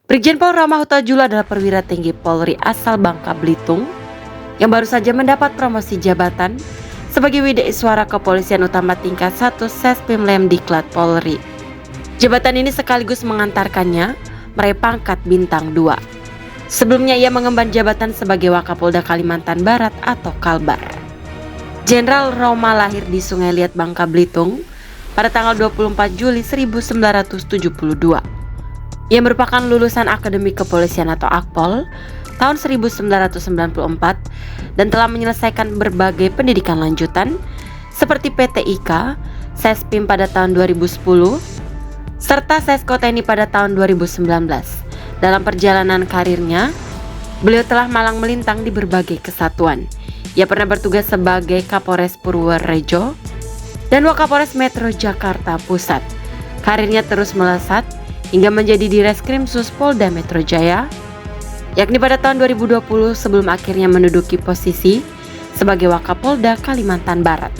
Brigjen Pol Rama Huta Julu adalah perwira tinggi Polri asal Bangka Belitung yang baru saja mendapat promosi jabatan sebagai WDI Suara Kepolisian Utama tingkat 1 Sespim Lemdiklat Polri. Jabatan ini sekaligus mengantarkannya meraih pangkat bintang 2. Sebelumnya ia mengemban jabatan sebagai Wakapolda Kalimantan Barat atau Kalbar. Jenderal Roma lahir di Sungai Liat, Bangka Belitung pada tanggal 24 Juli 1972. Ia merupakan lulusan Akademi Kepolisian atau Akpol tahun 1994 dan telah menyelesaikan berbagai pendidikan lanjutan seperti PTIK, Sespim pada tahun 2010, serta Sesko TNI pada tahun 2019. Dalam perjalanan karirnya, beliau telah malang melintang di berbagai kesatuan. Ia pernah bertugas sebagai Kapolres Purworejo dan Wakapolres Metro Jakarta Pusat. Karirnya terus melesat hingga menjadi Direskrimsus Polda Metro Jaya, yakni pada tahun 2020 sebelum akhirnya menduduki posisi sebagai Wakapolda Kalimantan Barat.